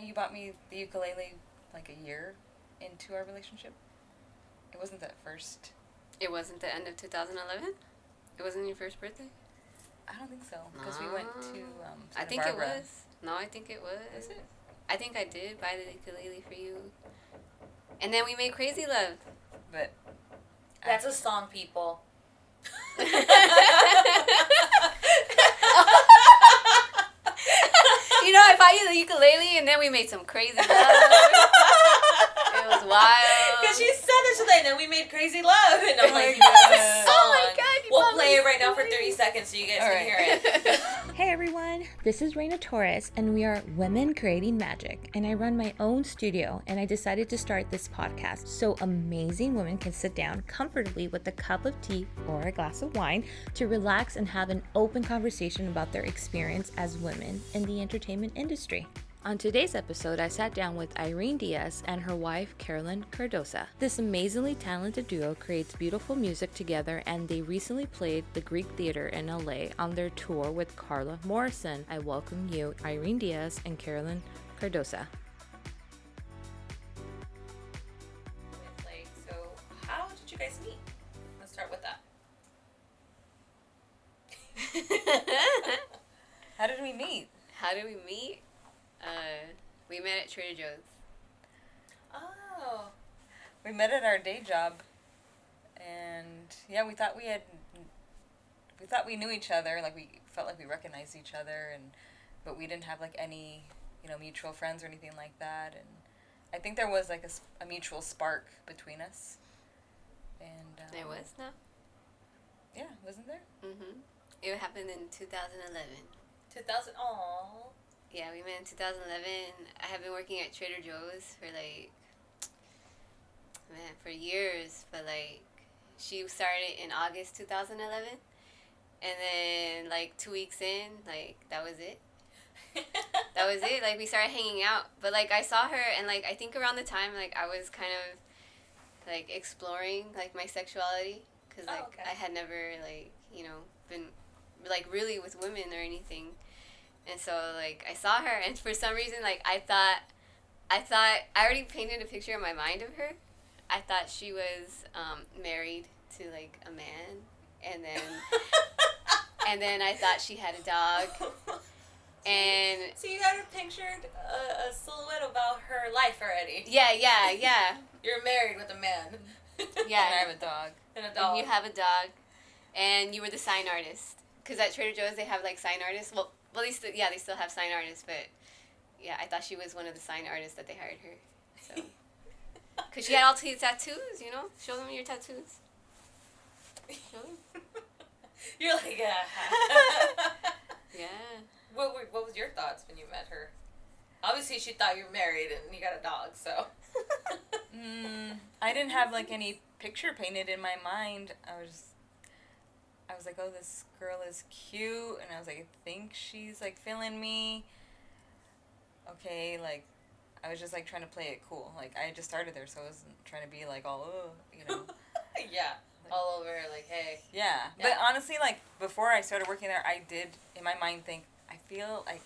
You bought me the ukulele like a year into our relationship. It wasn't that first. It wasn't the end of 2011? It wasn't your first birthday? I don't think so, because we went to I think Barbara. it was. No, I think it was. Was it? I think I did buy the ukulele for you. And then we made Crazy Love. But that's a song, people. You know, I bought you the ukulele, and then we made some crazy love. It was wild. Because she said this today, and then we made Crazy Love. And I'm like, God. this song. Oh my God, you We'll bought play me it right now for ukulele. 30 seconds so you guys All can right. hear it. Hey everyone, this is Reyna Torres, and we are Women Creating Magic, and I run my own studio, and I decided to start this podcast so amazing women can sit down comfortably with a cup of tea or a glass of wine to relax and have an open conversation about their experience as women in the entertainment industry. On today's episode, I sat down with Irene Diaz and her wife, Carolyn Cardoza. This amazingly talented duo creates beautiful music together, and they recently played the Greek Theater in LA on their tour with Carla Morrison. I welcome you, Irene Diaz and Carolyn Cardoza. So, how did you guys meet? Let's start with that. how did we meet? How did we meet? We met at Trader Joe's. Oh. We met at our day job, and yeah, we thought we knew each other. Like, we felt like we recognized each other, but we didn't have like any, mutual friends or anything like that. And I think there was like a mutual spark between us. And There was, no? Yeah, wasn't there? Mm-hmm. It happened in 2011. 2000. Aww. Yeah, we met in 2011. I have been working at Trader Joe's for for years. But she started in August 2011, and then 2 weeks in, that was it. That was it. We started hanging out. But I saw her, and I think around the time I was kind of exploring my sexuality, because okay. I had never been really with women or anything. And so, I saw her, and for some reason, I thought, I already painted a picture in my mind of her. I thought she was married to, a man, and then I thought she had a dog, and... So you had pictured a silhouette about her life already. Yeah. You're married with a man. Yeah. And I have a dog. And a dog. And you have a dog, and you were the sign artist. Because at Trader Joe's, they have, sign artists. Well, they still have sign artists, but yeah, I thought she was one of the sign artists that they hired her. So, because she had all these tattoos, Show them your tattoos. Show them. You're like, yeah. Yeah. What was your thoughts when you met her? Obviously, she thought you were married and you got a dog, so. I didn't have any picture painted in my mind. I was like, oh, this girl is cute, and I was like, I think she's feeling me. Okay, I was just trying to play it cool. I just started there, so I wasn't trying to be all, oh, Yeah, all over, hey. Yeah, but honestly, before I started working there, I did in my mind think, I feel I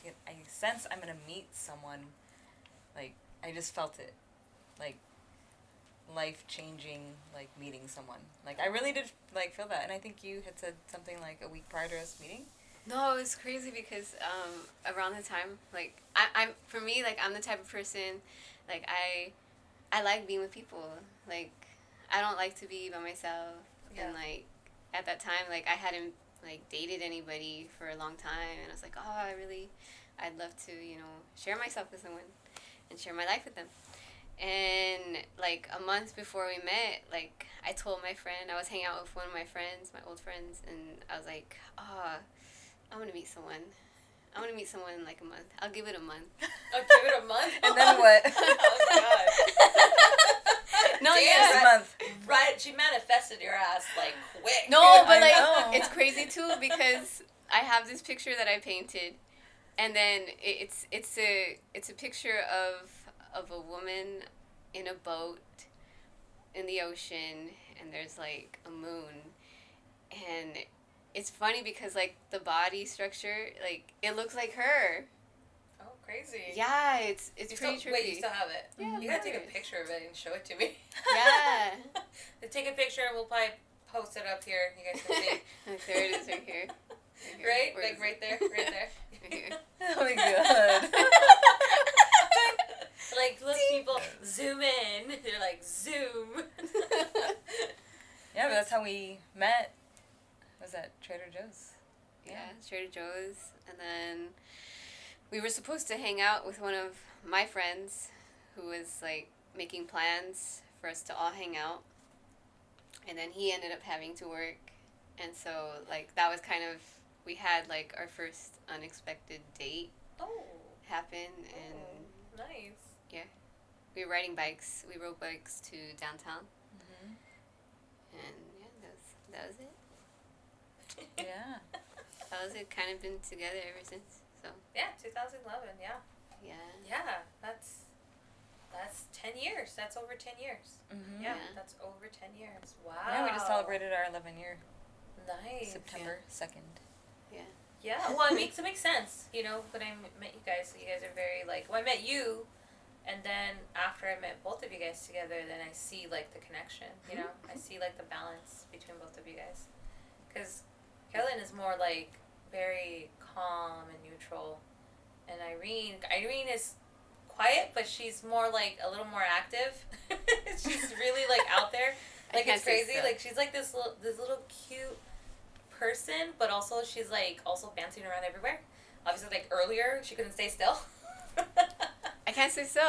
sense I'm gonna meet someone. I just felt it, life-changing, meeting someone. I really did, feel that. And I think you had said something a week prior to us meeting. No, it was crazy because around the time, I'm for me, I'm the type of person, I like being with people. I don't like to be by myself. Yeah. And at that time, I hadn't dated anybody for a long time, and I was like, oh, I'd love to, share myself with someone and share my life with them. And a month before we met, I told my friend, I was hanging out with one of my friends, my old friends, and I was like, oh, I want to meet someone. I want to meet someone in a month. I'll give it a month. I'll give it a month? And then what? Oh, God. No, Damn, yeah. A month. Right, she manifested your ass, quick. No, but I know. it's crazy too because I have this picture that I painted, and then it's a picture of a woman in a boat in the ocean, and there's a moon, and it's funny because the body structure, it looks like her. Oh, crazy. Yeah, it's pretty trippy. Wait, you still have it? Yeah, You gotta take a course. picture of it and show it to me. Yeah. Take a picture and we'll probably post it up here. You guys can see. There it is, right here. Right? Where Like is right it? there? Right there. Right here. Oh my god. Like, look, people, zoom in. They're like, zoom. Yeah, but that's how we met. Was that Trader Joe's? Yeah, Trader Joe's. And then we were supposed to hang out with one of my friends who was like making plans for us to all hang out. And then he ended up having to work. And so like that was kind of, we had like our first unexpected date Oh. happen. And Nice. we were riding bikes. We rode bikes to downtown. Mm-hmm. And yeah, that was it. Yeah. That was it. Kind of been together ever since. So Yeah, 2011, yeah. yeah. Yeah, that's 10 years. That's over 10 years. Mm-hmm. Yeah, Yeah. that's over 10 years. Wow. Yeah, we just celebrated our 11-year Nice. September 2nd. Yeah, well, it makes sense. You know, when I met you guys are very, like, well, I met you, and then after I met both of you guys together, then I see, like, the connection, you know? I see, like, the balance between both of you guys. Because Carolyn is more, like, very calm and neutral, and Irene is quiet, but she's more, like, a little more active. She's really, like, out there. Like, it's crazy. Like, she's, like, this little cute person, but also she's like also bouncing around everywhere. Obviously, like earlier she couldn't stay still. I can't stay still.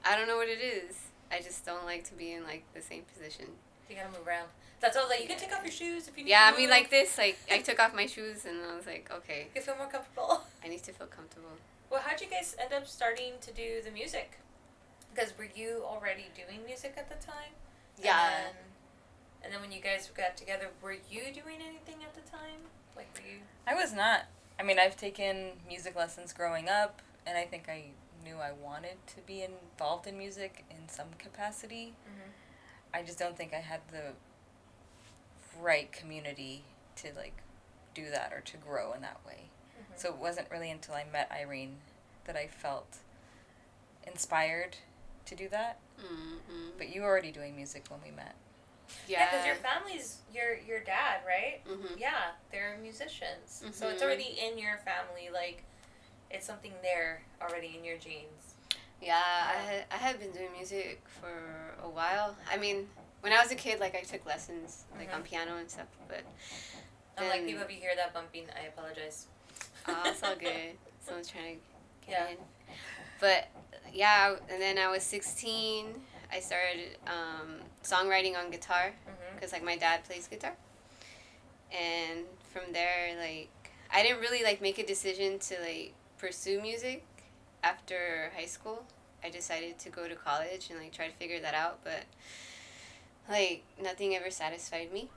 I don't know what it is. I just don't like to be in like the same position. You gotta move around. That's why I was like, you can take off your shoes if you need Yeah, to. I mean like this. Like I took off my shoes and I was like, okay, You feel more comfortable. I need to feel comfortable. Well, how'd you guys end up starting to do the music? Because were you already doing music at the time? Yeah. And then when you guys got together, were you doing anything at the time? Like, were you? I was not. I mean, I've taken music lessons growing up, and I think I knew I wanted to be involved in music in some capacity. Mm-hmm. I just don't think I had the right community to, like, do that or to grow in that way. Mm-hmm. So it wasn't really until I met Irene that I felt inspired to do that. Mm-hmm. But you were already doing music when we met. Yeah, because your family's your dad, right? Mm-hmm. Yeah, they're musicians, so it's Mhm. already in your family. Like, it's something there already in your genes. Yeah, I had been doing music for a while. I mean, when I was a kid, like I took lessons like on piano and stuff, but I'm like, then- people, if you hear that bumping, I apologize. it's all good. Someone's trying to get Yeah. in. But yeah, and then I was 16. I started songwriting on guitar Mm-hmm. because like my dad plays guitar, and from there like I didn't really like make a decision to like pursue music after high school. I decided to go to college and like try to figure that out, but like nothing ever satisfied me.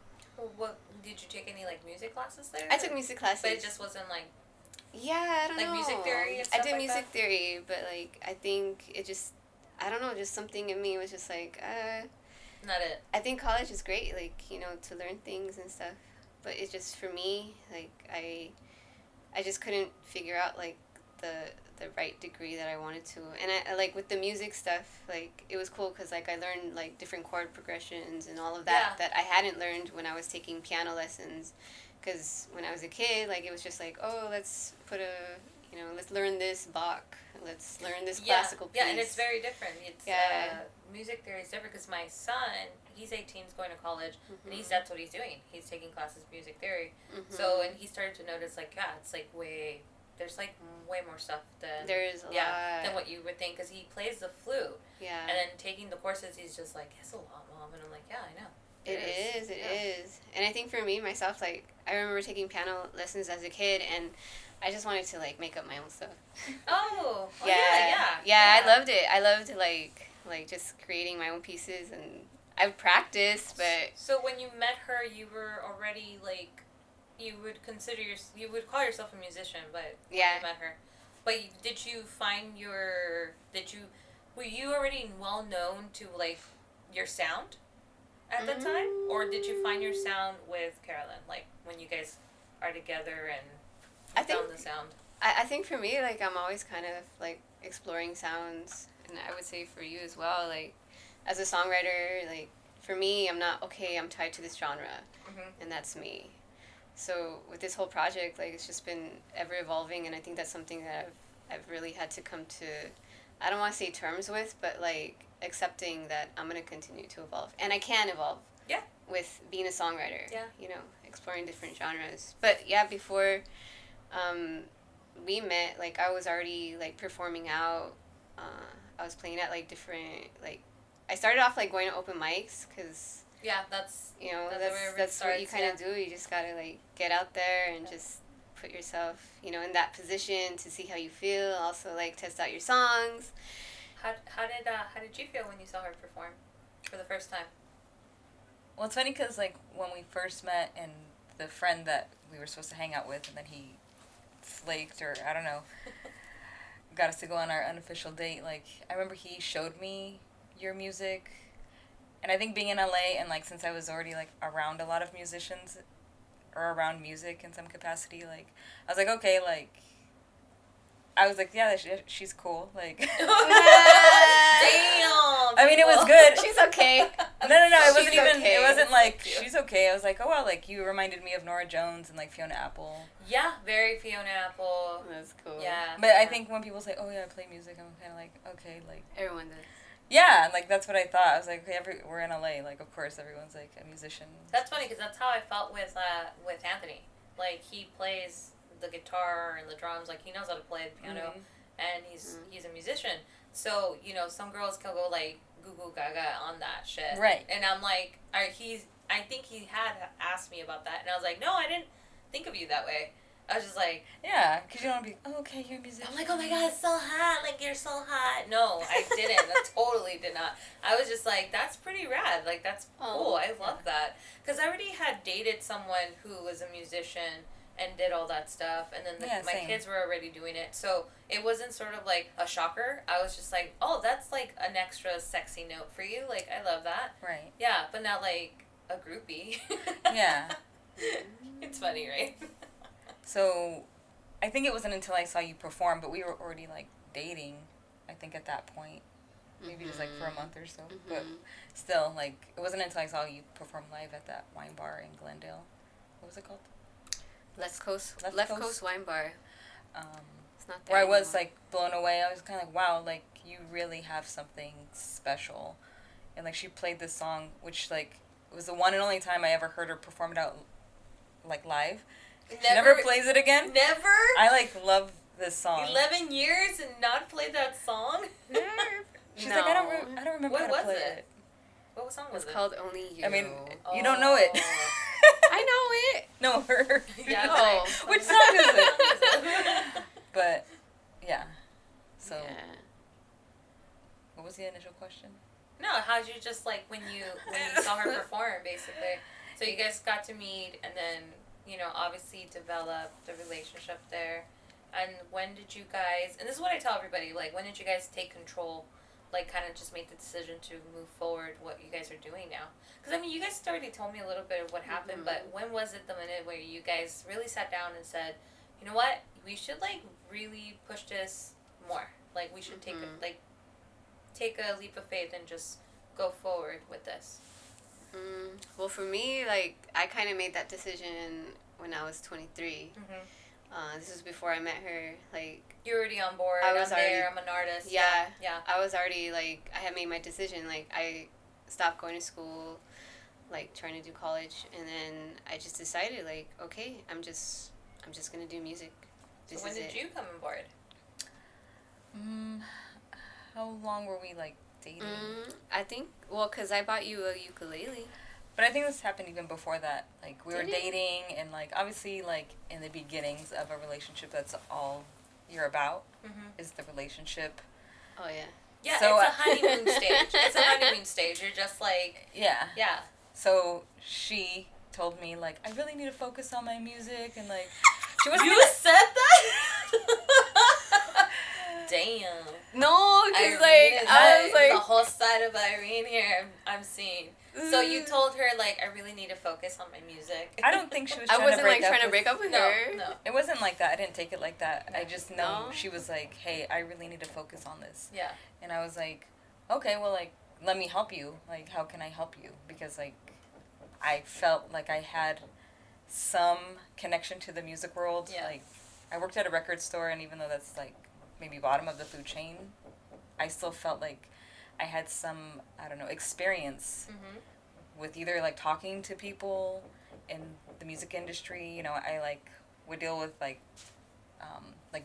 What did you take any like music classes there? I took music classes. but it just wasn't like. Yeah, I don't Like know. music theory and I stuff did like music that? theory, but like I think it just, I don't know, just something in me was just like, Not it. I think college is great, like, you know, to learn things and stuff, but it just, for me, like, I just couldn't figure out like the right degree that I wanted to. And I like with the music stuff, like it was cool because like I learned like different chord progressions and all of that Yeah. that I hadn't learned when I was taking piano lessons. Because when I was a kid, like it was just like, oh, let's let's learn this Bach, let's learn this classical piece. Yeah, and it's very different. It's music theory is different because my son, he's 18, he's going to college, and that's what he's doing. He's taking classes music theory. So, and he started to notice like, yeah, it's like there's like way more stuff than There's a lot. than what you would think because he plays the flute. Yeah. And then taking the courses, he's just like, it's a lot, Mom, and I'm like, yeah, I know. It is. And I think for me, myself, like, I remember taking piano lessons as a kid, and I just wanted to, like, make up my own stuff. Oh, Yeah, I loved it. I loved, like just creating my own pieces, and I would practice, but... So when you met her, you were already, like, you would call yourself a musician, but when Yeah. you met her. But did you find were you already well known to, like, your sound at the time? Or did you find your sound with Carolyn, like, when you guys are together and I found think- the sound? I think for me, like, I'm always kind of, like, exploring sounds. And I would say for you as well, like, as a songwriter, like, for me, I'm not, okay, I'm tied to this genre. Mm-hmm. And that's me. So with this whole project, like, it's just been ever evolving. And I think that's something that I've really had to come to, I don't want to say terms with, but, like, accepting that I'm going to continue to evolve. And I can evolve. Yeah. With being a songwriter. Yeah. You know, exploring different genres. But, yeah, before we met, like, I was already, like, performing out. I was playing at, like, different, like, I started off, like, going to open mics, because, Yeah, that's... you know, that's that's what you kind of do. You just got to, like, get out there and just put yourself, you know, in that position to see how you feel. Also, like, test out your songs. How did you feel when you saw her perform for the first time? Well, it's funny because, like, when we first met and the friend that we were supposed to hang out with and then he flaked or, I don't know, got us to go on our unofficial date, like, I remember he showed me your music. And I think being in LA and, like, since I was already, like, around a lot of musicians or around music in some capacity, like, I was like, okay, like, I was like, yeah, she's cool, like. Damn! I mean, it was good. She's okay. No, it wasn't She's even, okay. it wasn't like, Thank you. she's okay. I was like, oh, wow, like, you reminded me of Nora Jones and, like, Fiona Apple. Yeah, very Fiona Apple. That's cool. Yeah. But I think when people say, oh, yeah, I play music, I'm kind of like, okay, like. Everyone does. Yeah, like, that's what I thought. I was like, okay, we're in LA. Like, of course, everyone's, like, a musician. That's funny because that's how I felt with Anthony. Like, he plays the guitar and the drums. Like, he knows how to play the piano, and he's a musician. So, you know, some girls can go, like, goo goo gaga on that shit. Right. And I'm like, I think he had asked me about that, and I was like, no, I didn't think of you that way. I was just like, Yeah, because you don't want to be, oh, okay, you're a musician. I'm like, oh my god, it's so hot, like, you're so hot. No, I didn't. I totally did not. I was just like, that's pretty rad. Like, that's cool. I love that. Because I already had dated someone who was a musician and did all that stuff, and then my same. kids were already doing it. So it wasn't sort of like a shocker. I was just like, oh, that's like an extra sexy note for you. Like, I love that. Right. Yeah, but not like a groupie. Yeah. It's funny, right? So, I think it wasn't until I saw you perform, but we were already, like, dating, I think, at that point. Maybe just, like, for a month or so. But still, like, it wasn't until I saw you perform live at that wine bar in Glendale. What was it called? Left Coast Wine Bar. It's not there Where I was, anymore. like, blown away. I was kind of like, wow, like, you really have something special. And, like, she played this song, which, like, was the one and only time I ever heard her perform it out, like, live. She never plays it again. Never? I, like, love this song. 11 years and not played that song? She's like, I don't remember What how to was play it? it. What song It was was it? called Only You. I mean, you don't know it. I know it. No, her. Yeah, Oh. Which song is it? But, yeah. So, Yeah. what was the initial question? No, how'd you just like when you saw her perform, basically? So you guys got to meet, and then obviously develop the relationship there. And when did you guys? And this is what I tell everybody: like, when did you guys take control? Like, kind of just make the decision to move forward. What you guys are doing now? Because I mean, you guys already told me a little bit of what happened, but when was it the minute where you guys really sat down and said, you know what, we should like really push this more. Like, we should take a leap of faith and just go forward with this. Well, for me, like, I kind of made that decision when I was 23. This was before I met her. Like, You're already on board. I'm an artist. Yeah. Yeah. I was already, like, I had made my decision. Like, I stopped going to school, like, trying to do college. And then I just decided, like, okay, I'm just going to do music. So when did you come on board? How long were we, like, dating? I think, well, because I bought you a ukulele. But I think this happened even before that. Like, we were Did it? dating, and, like, obviously, like, in the beginnings of a relationship, that's all you're about, is the relationship. Oh, yeah. Yeah, So, it's a honeymoon stage. It's a honeymoon stage. You're just like, Yeah. yeah. So, she told me, like, I really need to focus on my music, and, like, she wasn't You gonna- said that? Damn. No, because, Irene like, is I was the like, whole side of Irene here I'm seeing. So you told her, like, I really need to focus on my music. I don't think she was I trying wasn't to break like up trying to with- break up with No, her. no. It wasn't like that. I didn't take it like that. No. I just know No? she was like, hey, I really need to focus on this. Yeah. And I was like, okay, well, like, let me help you. Like, how can I help you? Because, like, I felt like I had some connection to the music world. Yeah. Like, I worked at a record store, and even though that's, like, maybe bottom of the food chain, I still felt like I had some, I don't know, experience Mm-hmm. with either, like, talking to people in the music industry. You know, I, like, would deal with, like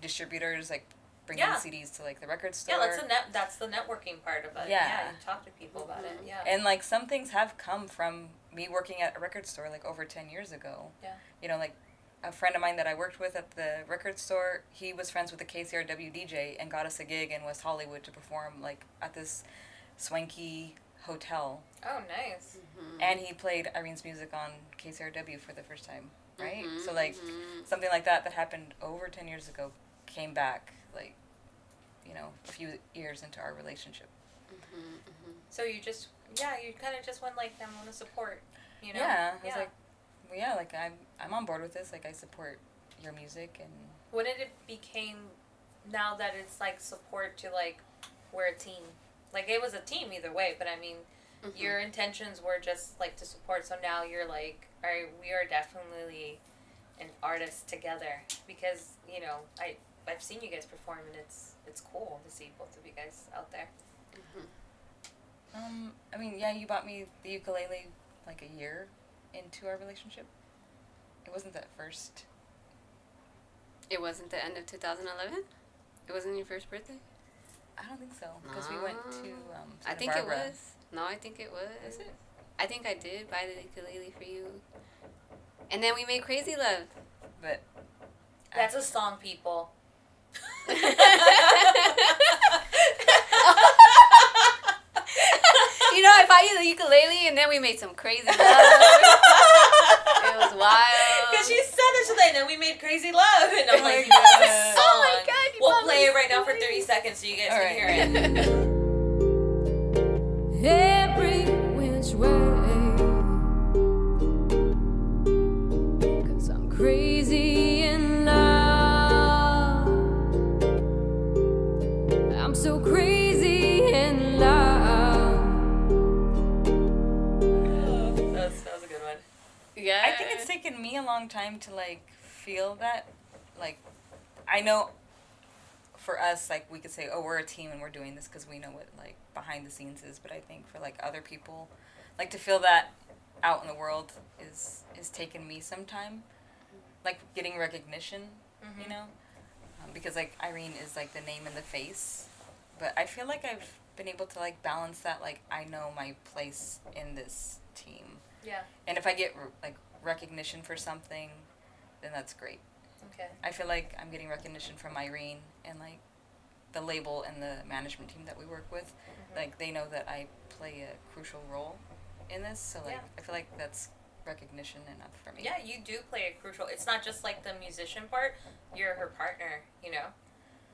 distributors, like, bringing Yeah. CDs to, like, the record store. Yeah, that's the networking part of it. Yeah. You talk to people about it. Yeah. And, like, some things have come from me working at a record store, like, over 10 years ago. Yeah. You know, like, a friend of mine that I worked with at the record store, he was friends with the KCRW DJ and got us a gig in West Hollywood to perform, like, at this swanky hotel. Oh, nice. And he played Irene's music on KCRW for the first time, right? Mhm, So, like, something like that happened over 10 years ago came back, like, you know, a few years into our relationship. So you just, you kind of just went like, I want to support, you know? Yeah, I was like, well, yeah, like, I'm on board with this. Like, I support your music. And When did it became, now that it's like support to like, we're a team? Like, it was a team either way, but I mean, your intentions were just like to support. So now you're like, all right, we are definitely an artist together, because, you know, I've seen you guys perform, and it's cool to see both of you guys out there. I mean, yeah, you bought me the ukulele like a year into our relationship. It wasn't that first. It wasn't the end of 2011? It wasn't your first birthday? I don't think so, because we went to I Santa think Barbara. it was. No, I think it was. Is it? I think I did buy the ukulele for you. And then we made Crazy Love. But That's a song, people. You know, I bought you the ukulele, and then we made some crazy love. It was wild. Because she said this today, and then we made Crazy Love. And I'm like, God. that's a song. Oh my God, you We'll bought play me it right now for ukulele. 30 seconds so you guys All can right. hear it. Every which way, 'cause I'm crazy in love. I'm so crazy in love. That was a good one. Yeah. I think it's taken me a long time to, like, feel that. Like, I know for us, like, we could say, oh, we're a team and we're doing this because we know what, like, behind the scenes is. But I think for, like, other people, like, to feel that out in the world is taken me some time. Like, getting recognition, you know? Because, like, Irene is, like, the name and the face. But I feel like I've been able to, like, balance that. Like, I know my place in this team. Yeah. And if I get, like, recognition for something, then that's great. Okay. I feel like I'm getting recognition from Irene and, like, the label and the management team that we work with. Like, they know that I play a crucial role in this. So, like, Yeah. I feel like that's recognition enough for me. Yeah, you do play a crucial. It's not just like the musician part. You're her partner. You know,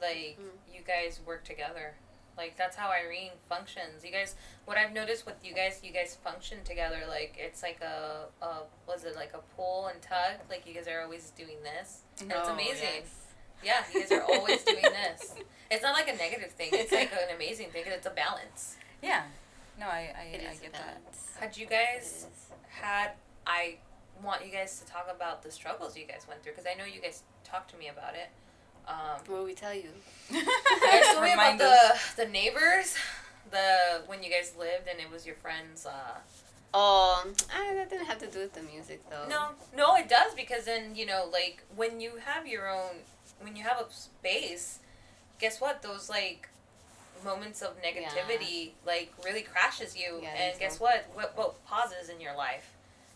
like you guys work together. Like, that's how Irene functions. You guys, what I've noticed with you guys function together. Like, it's like a was it like a pull and tug? Like, you guys are always doing this, and it's Oh, amazing. yes. Yeah, you guys are always doing this. It's not like a negative thing. It's like an amazing thing. It's a balance. Yeah. No, I It is get a that. balance. Had you It guys is. I want you guys to talk about the struggles you guys went through, because I know you guys talked to me about it. What will we tell you? You guys told me about Remind us. the neighbors, when you guys lived and it was your friends. Oh, that didn't have to do with the music, though. No, it does, because then, you know, like, when you have a space, guess what? Those, like, moments of negativity, like, really crashes you. Yeah, and so. guess what? What pauses in your life?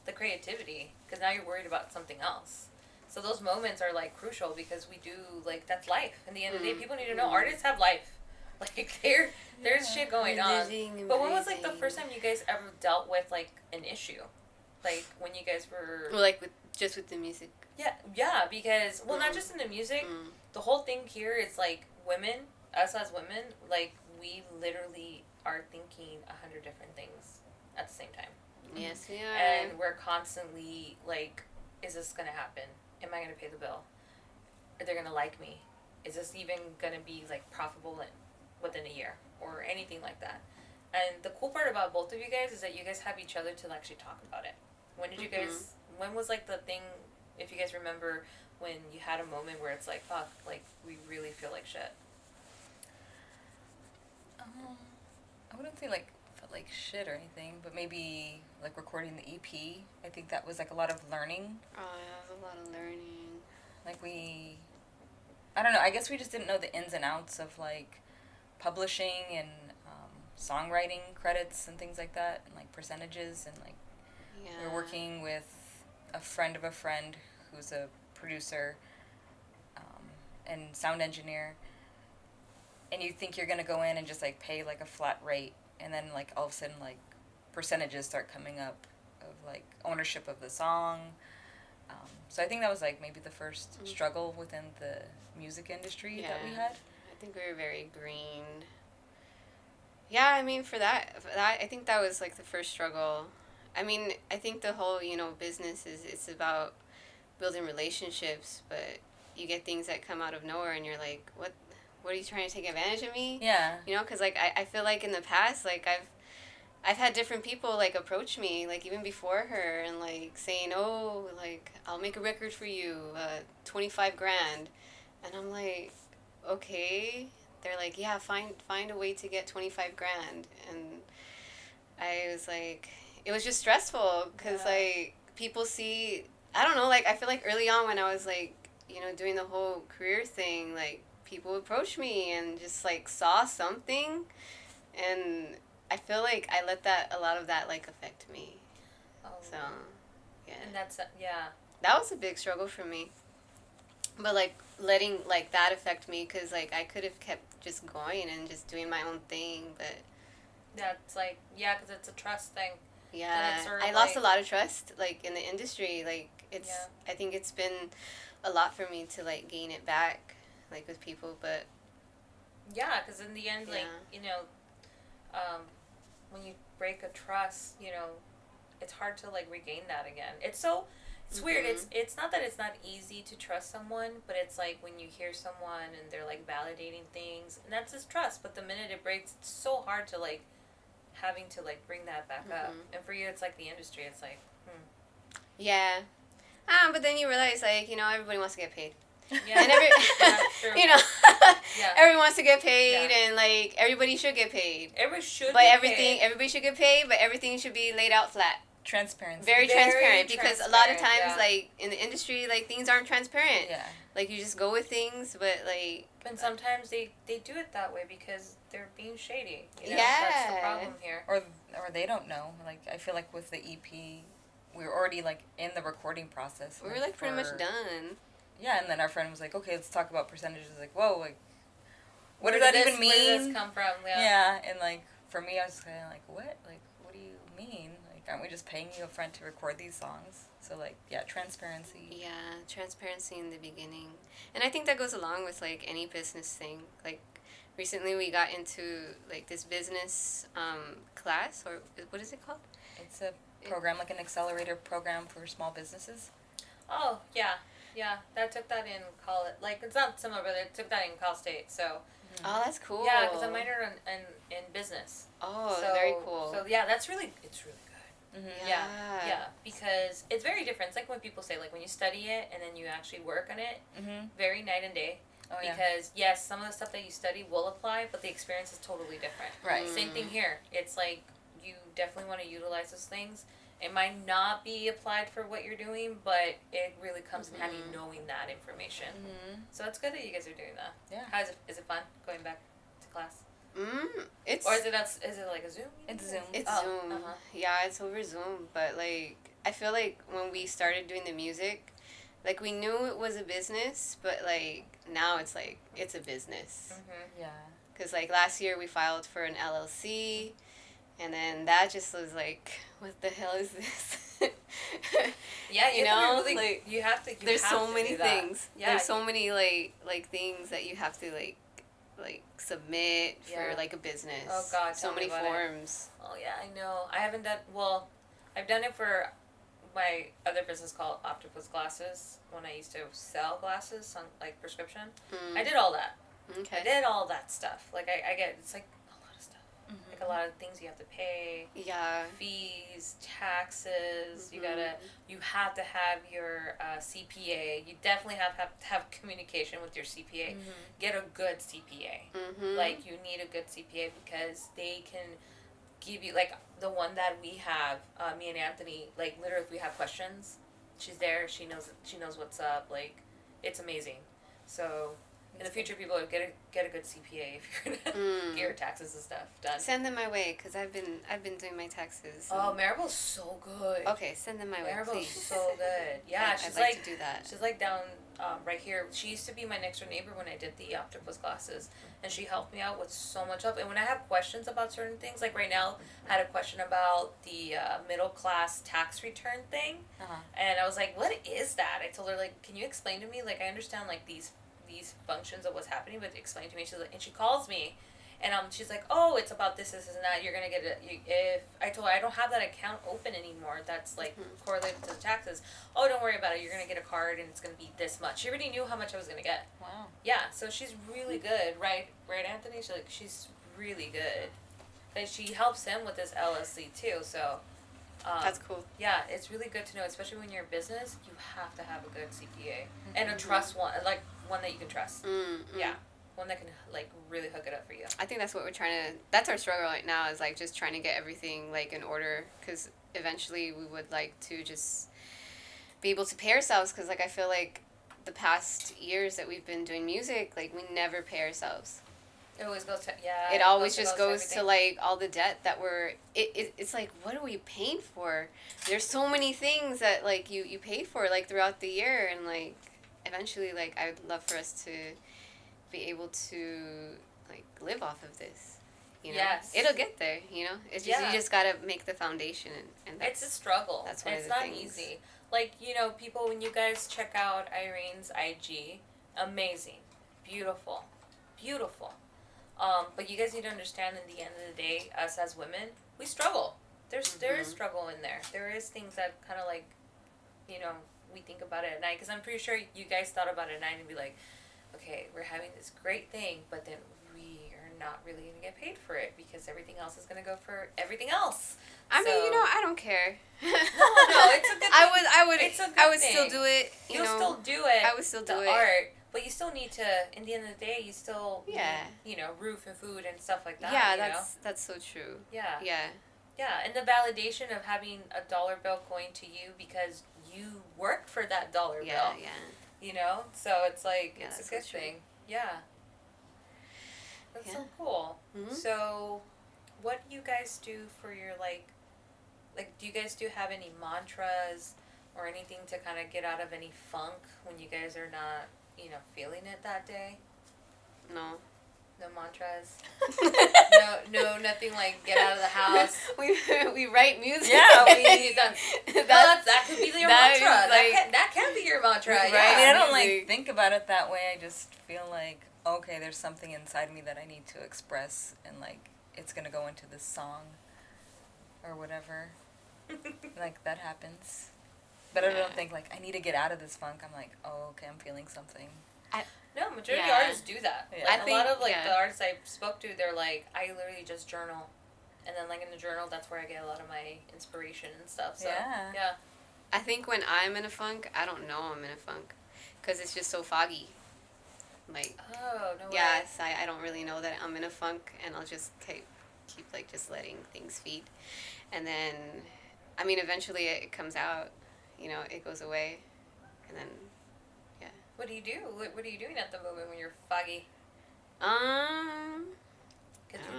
The creativity, because now you're worried about something else. So those moments are, like, crucial, because we do, like, that's life. In the end of the day, people need to know artists have life. Like, there's shit going on. Living and But when was, like, the breathing. first time you guys ever dealt with, like, an issue? Like, when you guys were... Well, like, just with the music. Yeah, because, well, not just in the music. The whole thing here is, like, women, us as women, like, we literally are thinking 100 different things at the same time. Yes, we are. And we're constantly like, is this gonna happen? Am I gonna pay the bill? Are they gonna like me? Is this even gonna be like profitable within a year or anything like that? And the cool part about both of you guys is that you guys have each other to actually talk about it. When did you guys? When was like the thing? If you guys remember when you had a moment where it's like, fuck, like we really feel like shit. I wouldn't say like felt like shit or anything, but maybe like recording the EP. I think that was like a lot of learning. Oh, yeah, it was a lot of learning. Like I don't know. I guess we just didn't know the ins and outs of like publishing and songwriting credits and things like that, and like percentages, and like we're working with a friend of a friend who's a producer and sound engineer, and you think you're gonna go in and just like pay like a flat rate, and then like all of a sudden like percentages start coming up of like ownership of the song. So I think that was like maybe the first struggle within the music industry that we had. I think we were very green. Yeah, I mean, for that, I think that was like the first struggle. I mean, I think the whole, business it's about building relationships, but you get things that come out of nowhere and you're like, what are you trying to take advantage of me? Yeah. Because like I feel like in the past, like I've had different people like approach me, like even before her, and like saying, oh, like I'll make a record for you, $25,000, and I'm like, okay. They're like, yeah, find a way to get $25,000, and I was like, it was just stressful because like people see, I don't know, like I feel like early on when I was like, doing the whole career thing, like people approached me and just like saw something, and I feel like I let a lot of that like affect me. Oh. So, yeah. And that's that was a big struggle for me. But like letting like that affect me, because like I could have kept just going and just doing my own thing, but that's like because it's a trust thing. Yeah, Sort of I lost a lot of trust like in the industry. Like it's I think it's been a lot for me to like gain it back, like with people. But because in the end, like when you break a trust, it's hard to like regain that again. It's weird. It's not that it's not easy to trust someone, but it's like when you hear someone and they're like validating things, and that's just trust. But the minute it breaks, it's so hard to like having to like bring that back up. And for you, it's like the industry. It's like, yeah, but then you realize like everybody wants to get paid. Yeah, and true. Everyone wants to get paid, and like everybody should get paid. Everybody should. But everybody should get paid, but everything should be laid out flat. Transparency. Very transparent, because a lot of times, like, in the industry, like, things aren't transparent. Yeah. Like, you just go with things, but, like... And sometimes they do it that way because they're being shady. Yeah. That's the problem here. Or they don't know. Like, I feel like with the EP, we were already, like, in the recording process. We were, like, pretty much done. Yeah, and then our friend was like, okay, let's talk about percentages. Like, whoa, like, what does that even mean? Where does this come from? Yeah, and, like, for me, I was kind of like, what? Like, what do you mean? Aren't we just paying you up front to record these songs? So, like, transparency. Yeah, transparency in the beginning. And I think that goes along with, like, any business thing. Like, recently we got into, like, this business class, or what is it called? It's a program, like an accelerator program for small businesses. Oh, yeah. Yeah, I took that in college. Like, it's not similar, but I took that in Cal State, so... Oh, that's cool. Yeah, because I minored in business. Oh, very cool. So, yeah, it's really good. Mm-hmm. Yeah, because it's very different. It's like when people say, like, when you study it and then you actually work on it, very night and day. Oh, yeah. Because, yes, some of the stuff that you study will apply, but the experience is totally different. Right. Same thing here. It's like you definitely want to utilize those things. It might not be applied for what you're doing, but it really comes in handy knowing that information. So it's good that you guys are doing that. Yeah. How is it fun going back to class? It's or is it like a Zoom? It's Zoom. It's Zoom. Uh-huh. Yeah, it's over Zoom. But like, I feel like when we started doing the music, like we knew it was a business, but like now it's like it's a business. Yeah. Because like last year we filed for an LLC, and then that just was like, what the hell is this? Yeah, you know, really, like you have to. There's so many things. Yeah, there's so many like things that you have to like submit for like a business. Oh God, so many forms. Oh yeah, I know. I haven't done well. I've done it for my other business called Octopus Glasses when I used to sell glasses on like prescription. I did all that. Okay. I did all that stuff. Like I get it's like a lot of stuff. Mm-hmm. Like a lot of things you have to pay. Yeah. Fees, taxes. You have to have your CPA. You definitely have to have communication with your CPA. Get a good CPA. Like you need a good CPA because they can give you like the one that we have. Me and Anthony, like literally, if we have questions, she's there. She knows what's up. Like it's amazing. So. In the future, people get a good CPA if you're gonna get your taxes and stuff done. Send them my way, cause I've been doing my taxes. Oh, Maribel's so good. Okay, send them my way, Maribel's please. so good. Yeah, I'd like to do that. She's like down right here. She used to be my next door neighbor when I did the octopus glasses, and she helped me out with so much help. And when I have questions about certain things, like right now, I had a question about the middle class tax return thing, and I was like, "What is that?" I told her like, "Can you explain to me? Like, I understand like these functions of what's happening, but explain to me." She's like, and she calls me, and she's like, "Oh, it's about this, and that. You're gonna get it." If I told her I don't have that account open anymore, that's like correlated to the taxes. Oh, don't worry about it. You're gonna get a card, and it's gonna be this much. She already knew how much I was gonna get. Wow. Yeah, so she's really good, right, Anthony? She's really good. And she helps him with his LLC too. So. That's cool. Yeah, it's really good to know, especially when you're a business. You have to have a good CPA and a trust one, like one that you can trust. Yeah, one that can like really hook it up for you. I think that's what we're that's our struggle right now, is like just trying to get everything like in order, because eventually we would like to just be able to pay ourselves, because like I feel like the past years that we've been doing music, like we never pay ourselves. It always goes to It always just goes to like all the debt that it's like, what are we paying for? There's so many things that like you pay for like throughout the year, and like eventually like I would love for us to be able to like live off of this. You know? Yes. It'll get there, you know? It's just you just gotta make the foundation, and that's, it's a struggle. That's one of the things. It's not easy. Like, you know, people, when you guys check out Irene's IG, amazing. Beautiful. But you guys need to understand, in the end of the day, us as women, we struggle. There is struggle in there. There is things that kind of like, you know, we think about it at night. Because I'm pretty sure you guys thought about it at night and be like, okay, we're having this great thing, but then we are not really going to get paid for it because everything else is going to go for everything else. I mean, you know, I don't care. No, it's a good thing. I would still do it. You'll still do it. I would still do it. Art. But you still need to, in the end of the day, you still need, you know, roof and food and stuff like that. Yeah, that's so true. Yeah. Yeah. Yeah, and the validation of having a dollar bill going to you because you worked for that dollar bill. Yeah. You know? So it's like, it's a good thing. Yeah. That's so cool. Mm-hmm. So, what do you guys do for your, like, do you guys have any mantras or anything to kind of get out of any funk when you guys are not, you know, feeling it that day? No. No mantras? no, nothing like get out of the house. we write music. Yeah, that could be your mantra. That can be your mantra. Right. Yeah. I mean, I don't like think about it that way. I just feel like, okay, there's something inside me that I need to express, and like it's gonna go into this song or whatever. Like that happens. But I don't think like I need to get out of this funk. I'm like, oh, okay, I'm feeling something. No, majority of artists do that. Yeah. I think, a lot of the artists I spoke to, they're like, I literally just journal, and then like in the journal, that's where I get a lot of my inspiration and stuff. So yeah. I think when I'm in a funk, I don't know I'm in a funk, because it's just so foggy. Like, no way. Yes, I don't really know that I'm in a funk, and I'll just keep like just letting things feed, and then, I mean, eventually it comes out, you know, it goes away, and then. What do you do? What are you doing at the moment when you're foggy?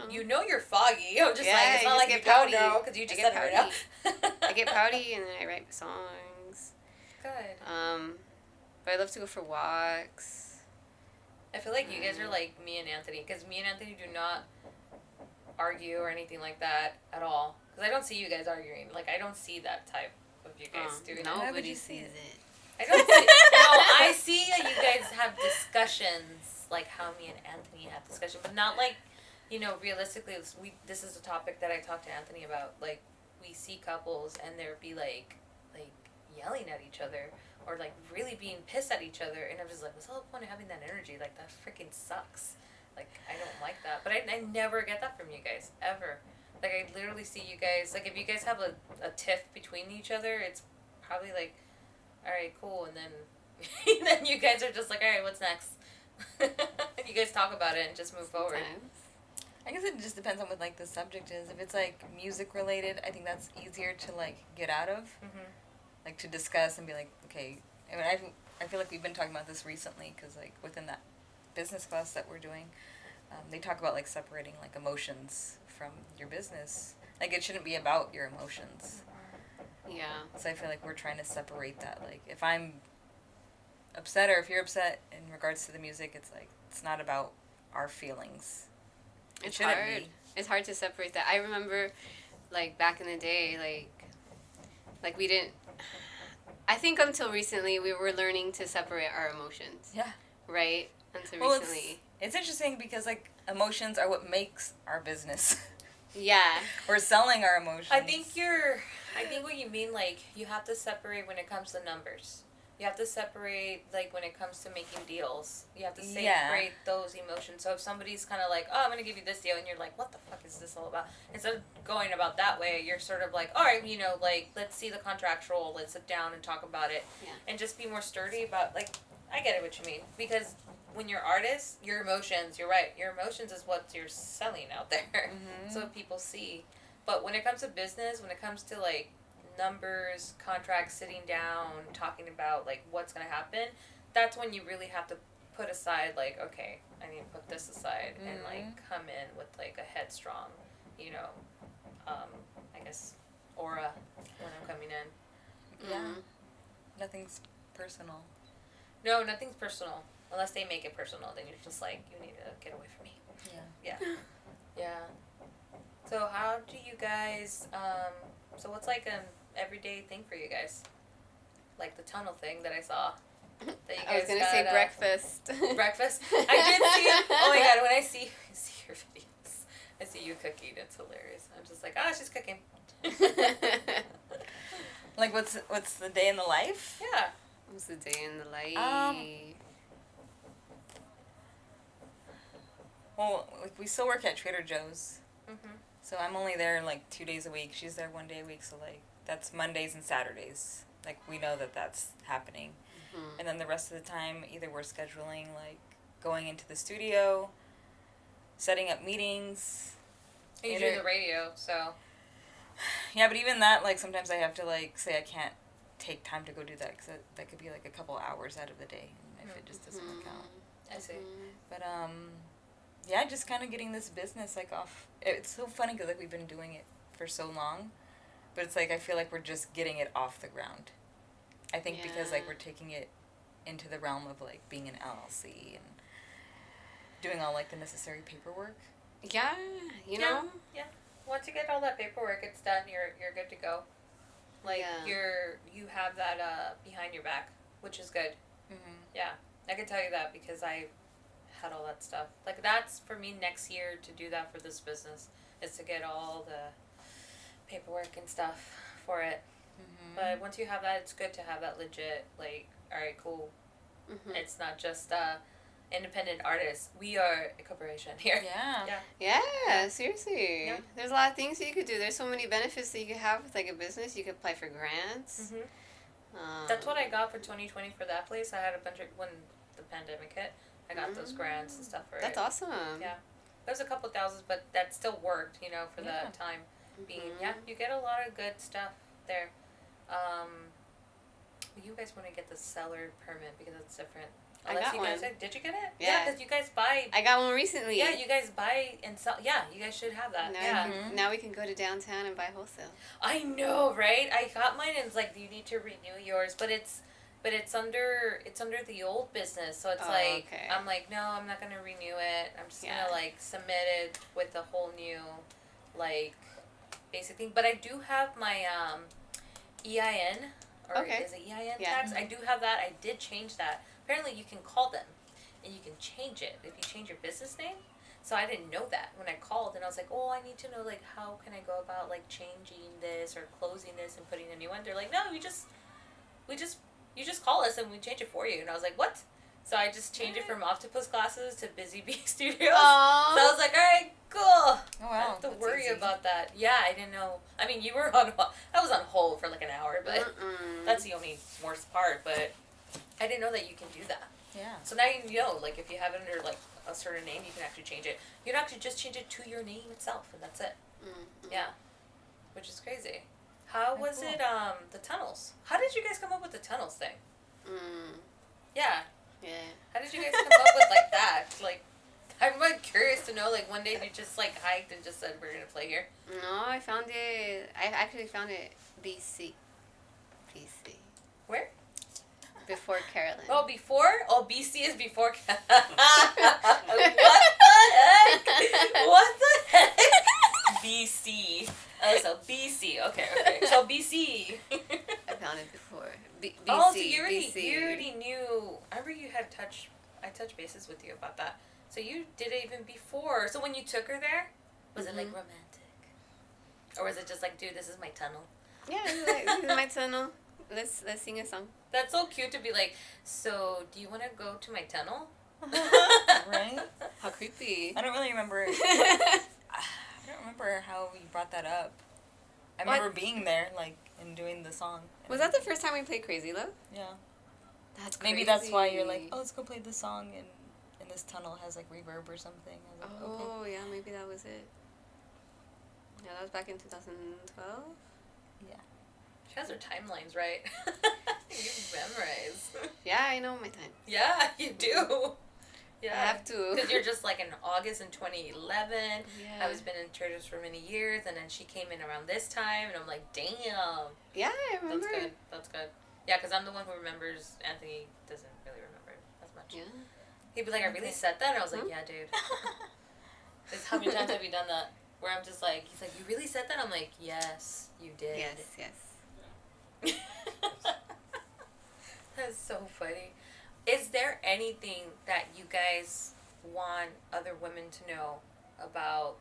You know you're foggy. I'm just like, it's not like you don't know, because you just said it right now. I get pouty, and then I write songs. Good. But I love to go for walks. I feel like you guys are like me and Anthony, because me and Anthony do not argue or anything like that at all. Because I don't see you guys arguing. Like, I don't see that type of you guys doing that. Nobody sees it. I don't see. No, I see that you guys have discussions, like how me and Anthony have discussions, but not like, you know, realistically. This is a topic that I talked to Anthony about. Like, we see couples and there be like yelling at each other or like really being pissed at each other, and I'm just like, what's the whole point of having that energy? Like, that freaking sucks. Like, I don't like that. But I never get that from you guys ever. Like, I literally see you guys, like, if you guys have a tiff between each other, it's probably like, all right, cool, and then then you guys are just like, all right, what's next? You guys talk about it and just move forward. Sometimes. I guess it just depends on what like the subject is. If it's like music related, I think that's easier to like get out of, like to discuss and be like, okay. I mean, I feel like we've been talking about this recently because like within that business class that we're doing, they talk about like separating like emotions from your business. Like it shouldn't be about your emotions. Yeah. So I feel like we're trying to separate that. Like if I'm upset or if you're upset in regards to the music, it's like it's not about our feelings. It's hard. It's hard to separate that. I remember, like, back in the day, like we didn't... I think until recently, we were learning to separate our emotions. Yeah. Right? Until Well, recently. It's interesting because, like, emotions are what makes our business. Yeah. We're selling our emotions. I think what you mean, like, you have to separate when it comes to numbers. You have to separate, like, when it comes to making deals. You have to separate those emotions. So if somebody's kind of like, oh, I'm going to give you this deal, and you're like, what the fuck is this all about? Instead of going about that way, you're sort of like, all right, you know, like, let's see the contractual, let's sit down and talk about it. Yeah. And just be more sturdy about, like, I get it what you mean. Because when you're artists, your emotions, you're right, your emotions is what you're selling out there. So people see. But when it comes to business, when it comes to, like, numbers, contracts, sitting down, talking about like what's gonna happen, that's when you really have to put aside like, okay, I need to put this aside and like come in with like a headstrong, you know, I guess aura when I'm coming in. Yeah. Nothing's personal. No, nothing's personal unless they make it personal. Then you're just like, you need to get away from me. Yeah. Yeah. So how do you guys? So what's like an everyday thing for you guys? Like the tunnel thing that I saw. That you guys I was going to got, say breakfast. Breakfast? I did see. Oh my god! When I see your videos, I see you cooking. It's hilarious. I'm just like, oh, she's cooking. Like what's the day in the life? Yeah. What's the day in the life? Well, like we still work at Trader Joe's. Mhm. So I'm only there like 2 days a week. She's there 1 day a week. So like that's Mondays and Saturdays. Like we know that that's happening. And then the rest of the time, either we're scheduling like going into the studio, setting up meetings. You do the radio, so. Yeah, but even that, like sometimes I have to like say I can't take time to go do that because that could be like a couple hours out of the day if it just doesn't work out. I see. But yeah, just kind of getting this business like off. It's so funny because like we've been doing it for so long, but it's like I feel like we're just getting it off the ground. I think because like we're taking it into the realm of like being an LLC and doing all like the necessary paperwork. Yeah, you know. Yeah. Once you get all that paperwork, it's done. You're good to go. Like you have that behind your back, which is good. Yeah, I can tell you that because I had all that stuff. Like that's for me next year to do that for this business is to get all the paperwork and stuff for it. But once you have that, it's good to have that legit. Like, all right, cool. It's not just independent artists. We are a corporation here. Yeah, seriously. Yeah. There's a lot of things that you could do. There's so many benefits that you could have with like a business. You could apply for grants. That's what I got for 2020 for that place. I had a bunch of, when the pandemic hit, I got those grants and stuff for That's it. awesome. Yeah. It was a couple thousand, but that still worked, you know, for the time being. Yeah, you get a lot of good stuff there. You guys want to get the seller permit because it's different. I got you one. guys did you get it? Yeah. Because you guys buy. I got one recently. Yeah, you guys buy and sell. Yeah, you guys should have that. Now we can go to downtown and buy wholesale. I know, right? I got mine and it's like you need to renew yours, but it's under the old business, so it's okay. I'm like, no, I'm not gonna renew it. I'm just gonna like submit it with a whole new like basic thing. But I do have my EIN or is it EIN tax? I do have that. I did change that. Apparently, you can call them, and you can change it if you change your business name. So I didn't know that when I called, and I was like, oh, I need to know, like, how can I go about, like, changing this or closing this and putting a new one. They're like, no, you just call us and we change it for you. And I was like, what? So I just changed it from Octopus Glasses to Busy Bee Studios. Aww. So I was like, all right, cool. Oh, wow. I don't have to That's worry easy. about that. Yeah, I didn't know. I mean, you were on, I was on hold for like an hour, but that's the only worst part. But I didn't know that you can do that. Yeah. So now you know, like, if you have it under, like, a certain name, you can actually change it. You can actually just change it to your name itself, and that's it. Yeah. Which is crazy. How Very was cool. it, the tunnels? How did you guys come up with the tunnels thing? Yeah. Yeah. How did you guys come up with, like, that? Like, I'm, like, curious to know, like, one day you just, like, hiked and just said, we're gonna play here. No, I actually found it BC. Where? Before Carolyn. Oh, before? Oh, BC is before. What the heck? What the heck? BC. Oh, so BC. Okay. So BC. I found it before. BC. Oh, so you already BC. knew. I remember you had I touched bases with you about that. So you did it even before. So when you took her there, was it like romantic? Or was it just like, dude, this is my tunnel? Yeah, it was like, this is my tunnel. Let's sing a song. That's so cute to be like, so do you want to go to my tunnel? Right? How creepy. I don't really remember. I don't remember how we brought that up. I remember being there, like, and doing the song. Was that the first time we played Crazy Love? Yeah. That's crazy. Maybe that's why you're like, oh, let's go play this song, and this tunnel has, like, reverb or something. I was like, Oh, yeah, maybe that was it. Yeah, that was back in 2012. She has her timelines right. You memorize. Yeah, I know my time. Yeah, you do. Yeah. I have to. Because you're just like in August in 2011. Yeah. I was been in churches for many years, and then she came in around this time, and I'm like, damn. Yeah, I remember. That's good. Yeah, because I'm the one who remembers. Anthony doesn't really remember it as much. Yeah. He'd be like, I really said that? And I was like, yeah, dude. How many times have you done that? Where I'm just like, he's like, you really said that? I'm like, yes, you did. Yes. That's so funny. Is there anything that you guys want other women to know about,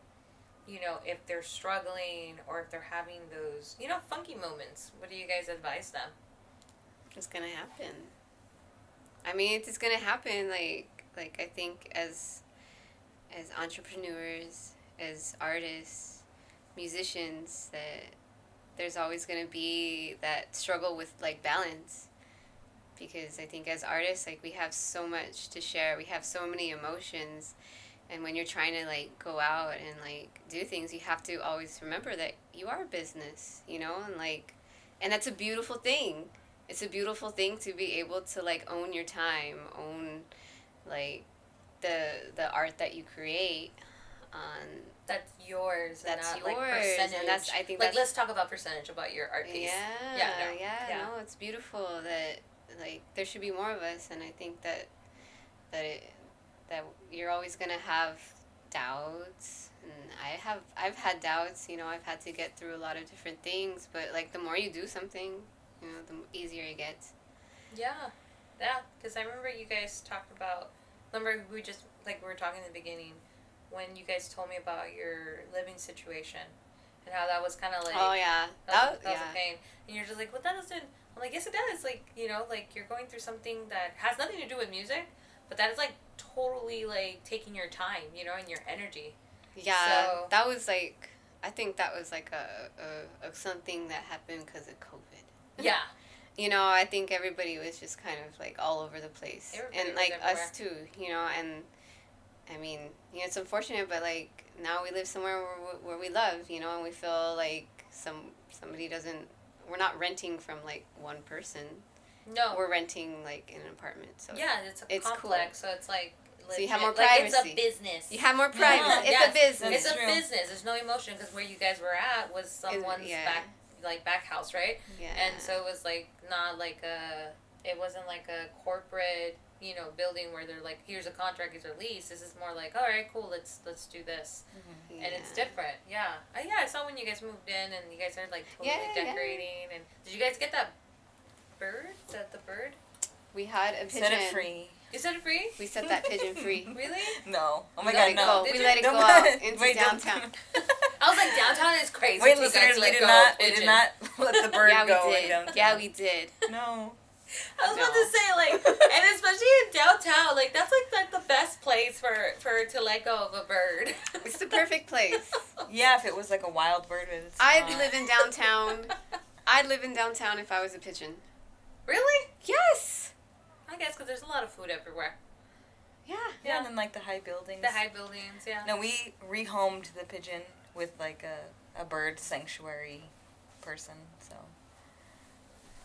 you know, if they're struggling or if they're having those, you know, funky moments? What do you guys advise them? It's gonna happen. I mean, it's gonna happen. Like I think as entrepreneurs, as artists, musicians, that there's always gonna be that struggle with like balance. Because I think as artists, like, we have so much to share. We have so many emotions. And when you're trying to, like, go out and, like, do things, you have to always remember that you are a business, you know? And, like, and that's a beautiful thing. It's a beautiful thing to be able to, like, own your time, own, like, the art that you create. That's yours. That's and not, yours. Like, percentage. And that's, I think like, that's... let's talk about percentage about your art piece. Yeah, no, it's beautiful that... Like, there should be more of us, and I think that you're always gonna have doubts, and I've had doubts. You know, I've had to get through a lot of different things, but like the more you do something, you know, the easier it gets. Yeah, because I remember you guys talked about. Remember we were talking in the beginning when you guys told me about your living situation and how that was kind of like. Oh yeah, that was a pain, and you're just like, well, that doesn't. I'm like, yes, it does. Like, you know, like, you're going through something that has nothing to do with music, but that is, like, totally, like, taking your time, you know, and your energy. Yeah, so, that was, like, I think that was, like, a something that happened because of COVID. Yeah. You know, I think everybody was just kind of, like, all over the place. Everybody and, like, everywhere. us, too, you know, and, I mean, you know, it's unfortunate, but, like, now we live somewhere where we love, you know, and we feel like somebody doesn't... We're not renting from, like, one person. No. We're renting, like, in an apartment. So yeah, it's complex, cool. So it's, like, legit. So you have more like, privacy. it's a business. You have more privacy. It's a business. It's a business. There's no emotion, because where you guys were at was someone's back house, right? Yeah. And so it was, like, not like it wasn't like a corporate, you know, building where they're like, here's a contract, here's a lease. This is more like, all right, cool, let's do this. Mm-hmm. And it's different. Yeah. I saw when you guys moved in and you guys started like totally decorating. And did you guys get that bird? Is that the bird? We had a pigeon. Set it free. You set it free? We set that pigeon free. Really? No. Oh my We let god, it no. go. Did We you? let it go Don't- out into Wait, don't- downtown. I was like, downtown is crazy. Wait, to you guys listeners, to we let did go not. of We did pigeon. not let the bird Yeah, we go. did. Downtown. Yeah, we did. No. I was about No. to say, like, and especially in downtown, like, that's like the best place for to let go of a bird. It's the perfect place. Yeah, if it was like a wild bird, but it's I'd not. live in downtown. I'd live in downtown if I was a pigeon. Really? Yes. I guess because there's a lot of food everywhere. Yeah. Yeah, and then like the high buildings. The high buildings, yeah. No, we rehomed the pigeon with like a bird sanctuary person. So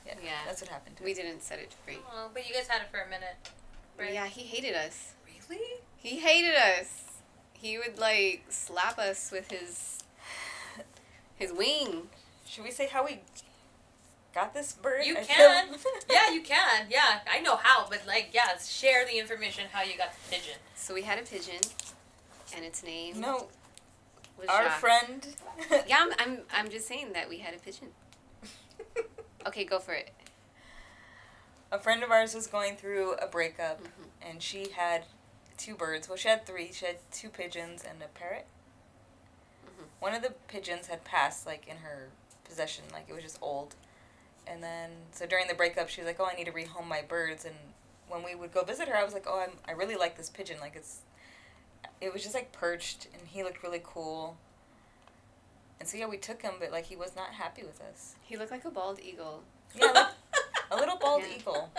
yeah, Yeah. that's what happened to We it. didn't set it free. Oh, but you guys had it for a minute, right? Yeah, he hated us. Really? He hated us. He would like slap us with his wing. Should we say how we got this bird? You I can. feel- Yeah, you can. Yeah, I know how, but like, yeah, share the information how you got the pigeon. So we had a pigeon, and its name No, was our Jacques. friend. Yeah, I'm just saying that we had a pigeon. Okay, go for it. A friend of ours was going through a breakup, Mhm. and she had 2 birds. Well, she had 3. She had 2 pigeons and a parrot. Mhm. One of the pigeons had passed, like, in her possession. Like, it was just old. And then, so during the breakup, she was like, oh, I need to rehome my birds. And when we would go visit her, I was like, oh, I really like this pigeon. Like, it was just, like, perched, and he looked really cool. And so, yeah, we took him, but, like, he was not happy with us. He looked like a bald eagle. Yeah, like, a little bald Yeah. eagle.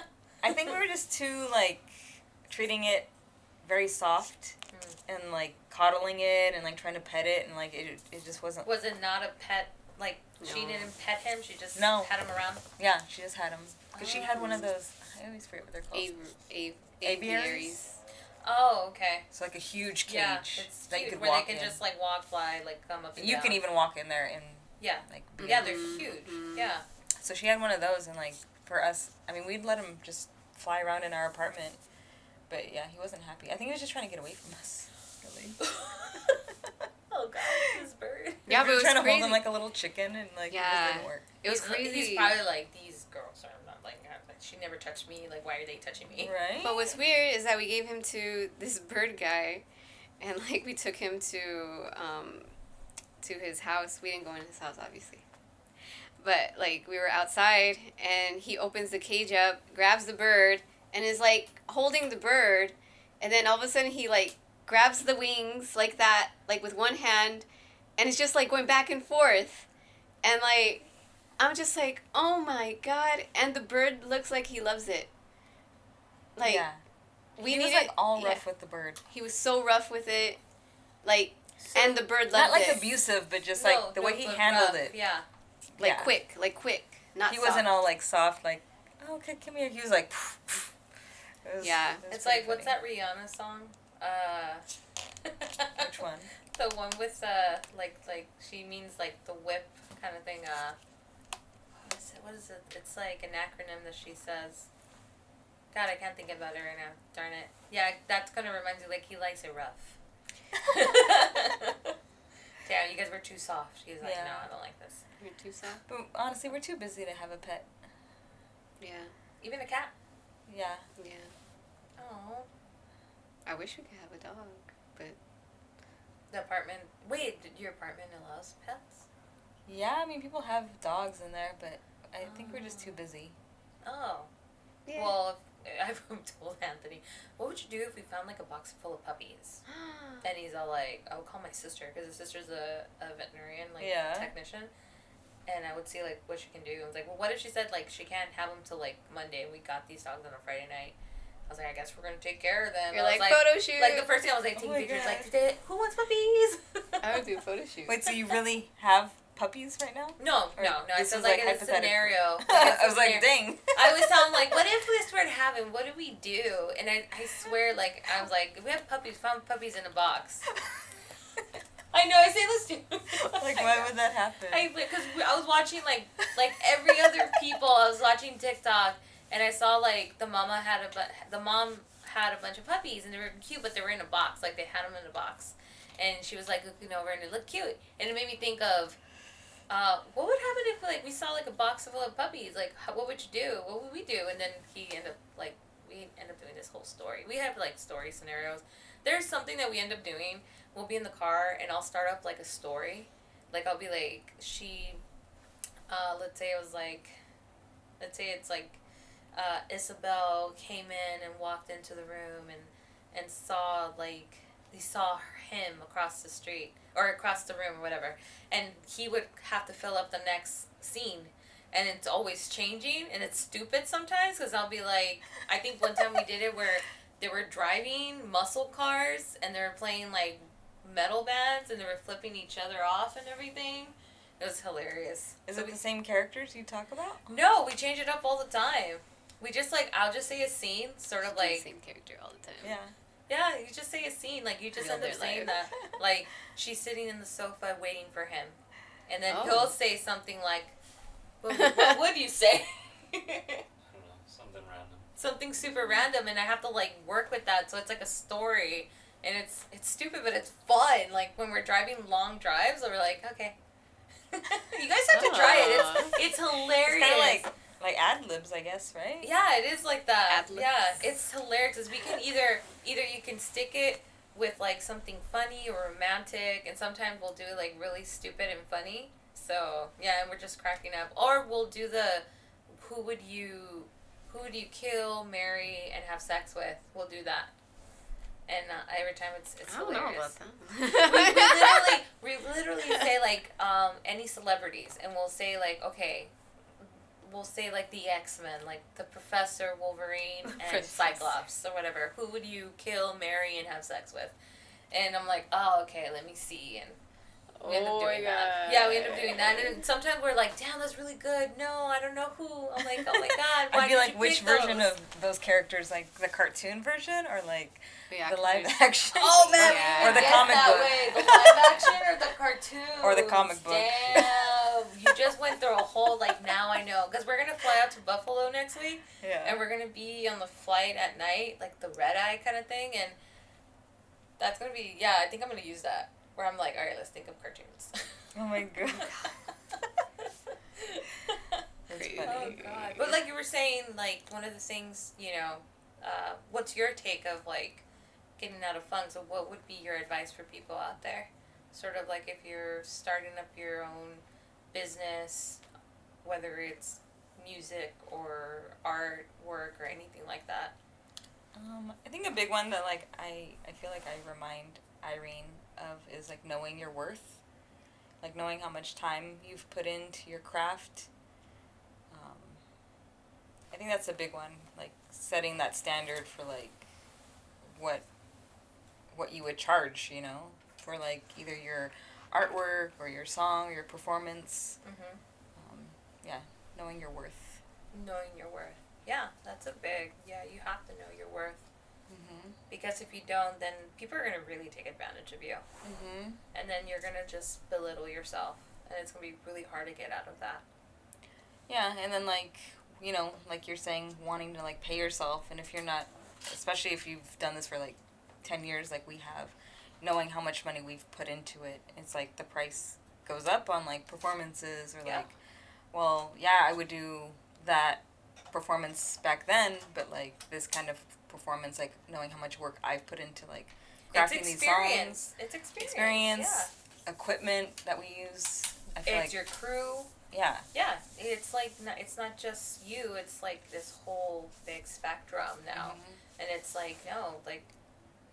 I think we were just too, like, treating it very soft and, like, coddling it and, like, trying to pet it, and, like, it just wasn't. Was it not a pet? Like, she No. didn't pet him? She just No. had him around? Yeah, she just had him. Because she had one of those, I always forget what they're called. Aviaries. Oh, okay. It's like a huge cage Yeah, it's that you cute could where walk they can in. just, like, walk by, like, come up and You down. can even walk in there and, Yeah. like, Yeah, they're Mhm. huge. Mhm. Yeah. So she had one of those, and, like, for us, I mean, we'd let him just fly around in our apartment. But, yeah, he wasn't happy. I think he was just trying to get away from us, really. Oh, God, this bird. Yeah, We but were it was trying to crazy. hold him like a little chicken, and, like, it Yeah. just didn't work. It was crazy. He's probably like, these girls are not like, she never touched me. Like, why are they touching me? Right? But what's weird is that we gave him to this bird guy, and like we took him to his house. We didn't go in his house, obviously. But like we were outside, and he opens the cage up, grabs the bird, and is like holding the bird, and then all of a sudden he like grabs the wings like that, like with one hand, and it's just like going back and forth, and like I'm just like, oh my god, and the bird looks like he loves it. Like yeah. we he needed, was, like, all yeah. rough with the bird. He was so rough with it, like, So, and the bird loved Not, like, it. abusive, but just, no, like, the way he but handled rough, it. Yeah. like yeah. quick, not He soft. wasn't all, like, soft, like, oh, okay, come here. He was like, it was, Yeah. it was It's pretty like, what's funny. that Rihanna song? Which one? The one with, like, she means, like, the whip kind of thing, what is it? It's like an acronym that she says. God, I can't think about it right now. Darn it. Yeah, that's gonna remind you, like, he likes it rough. Damn, you guys were too soft. She's like, Yeah. no, I don't like this. You're too soft. But honestly, we're too busy to have a pet. Yeah, Even a cat. Yeah. yeah. Oh. I wish we could have a dog, but The apartment. Wait, did your apartment allows pets? Yeah, I mean, people have dogs in there, but I think we're just too busy. Oh. yeah. Well, I've told Anthony, what would you do if we found, like, a box full of puppies? And he's all like, I would call my sister, because his sister's a veterinarian, like, Yeah. technician. And I would see, like, what she can do. I was like, well, what if she said, like, she can't have them till, like, Monday, and we got these dogs on a Friday night? I was like, I guess we're going to take care of them. You're I was like, photo shoot. Like, the first thing I was like, Oh taking my pictures, God. like, today, who wants puppies? I would do a photo shoot. Wait, so you really have puppies right now? No, Or no. I this said, is, like, like, in a hypothetical? scenario. I was like, dang. I was telling him, like, what if we started having, what do we do? And I swear, like, I was like, if we have puppies, found puppies in a box. I know, I say this too. Like, why would that happen? Because I was watching, like every other people, I was watching TikTok, and I saw, like, the mom had a bunch of puppies, and they were cute, but they were in a box. Like, they had them in a box. And she was, like, looking over, and it looked cute. And it made me think of, what would happen if, like, we saw, like, a box full of puppies? Like, what would you do? What would we do? And then he ended up, like, we end up doing this whole story. We have, like, story scenarios. There's something that we end up doing. We'll be in the car, and I'll start up, like, a story. Like, I'll be like, let's say it's like, Isabel came in and walked into the room and saw, like, he saw him across the street, or across the room, or whatever, and he would have to fill up the next scene, and it's always changing, and it's stupid sometimes, because I'll be like, I think one time we did it where they were driving muscle cars, and they were playing, like, metal bands, and they were flipping each other off and everything. It was hilarious. Is it the same characters you talk about? No, we change it up all the time. We just, like, I'll just say a scene, sort of like... Same character all the time. Yeah. Yeah, you just say a scene. Like, you just Real end up their saying life. that. Like, she's sitting in the sofa waiting for him. And then Oh. he'll say something like, what would you say? I don't know, something random. Something super random, and I have to, like, work with that. So it's like a story. And it's stupid, but it's fun. Like, when we're driving long drives, we're like, okay. You guys have to try it. It's hilarious. It's kind of like ad-libs, I guess, right? Yeah, it is like that. Ad-libs. Yeah, it's hilarious because we can either you can stick it with, like, something funny or romantic, and sometimes we'll do, like, really stupid and funny. So yeah, and we're just cracking up. Or we'll do the who would you kill, marry, and have sex with. We'll do that. And every time it's I don't know hilarious. about that. we literally say, like, any celebrities, and we'll say, like, okay, we'll say, like, the X-Men, like the Professor, Wolverine, and Professor. Cyclops, or whatever. Who would you kill, marry, and have sex with? And I'm like, oh, okay, let me see, and we end up doing that. Yeah, we end up doing that, and sometimes we're like, damn, that's really good. No, I don't know who. I'm like, oh my god, why I'd be did like, you which pick version those? of those characters, like the cartoon version, or like Yeah, the 'cause live there's- action? Oh man, Yeah. Or the get comic that book. way. The live action or the cartoon Or the comic book. Damn, you just went through a whole, like, now I know, because we're gonna fly out to Buffalo next week, Yeah. and we're gonna be on the flight at night, like the red eye kind of thing, and that's gonna be, yeah, I think I'm gonna use that, where I'm like, all right, let's think of cartoons. Oh my god. That's Crazy. funny. Oh god. But like you were saying, like, one of the things, you know, what's your take of, like, getting out of funk? So what would be your advice for people out there? Sort of like if you're starting up your own business, whether it's music or art work or anything like that. I think a big one that, like, I feel like I remind Irene of is, like, knowing your worth. Like, knowing how much time you've put into your craft. I think that's a big one. Like, setting that standard for, like, what you would charge, you know, for, like, either your artwork or your song or your performance. Yeah, knowing your worth. Knowing your worth. Yeah, that's a big, yeah, you have to know your worth. Because if you don't, then people are going to really take advantage of you. And then you're going to just belittle yourself. And it's going to be really hard to get out of that. Yeah, and then, like, you know, like you're saying, wanting to, like, pay yourself, and if you're not, especially if you've done this for, like, 10 years like we have, knowing how much money we've put into it, it's like the price goes up on, like, performances, or, Yeah. like, well, yeah, I would do that performance back then, but, like, this kind of performance, like, knowing how much work I've put into, like, crafting these songs. It's experience. Equipment that we use. I feel It's like, your crew. yeah. Yeah, it's like it's not just you. It's like this whole big spectrum now, and it's like no, like.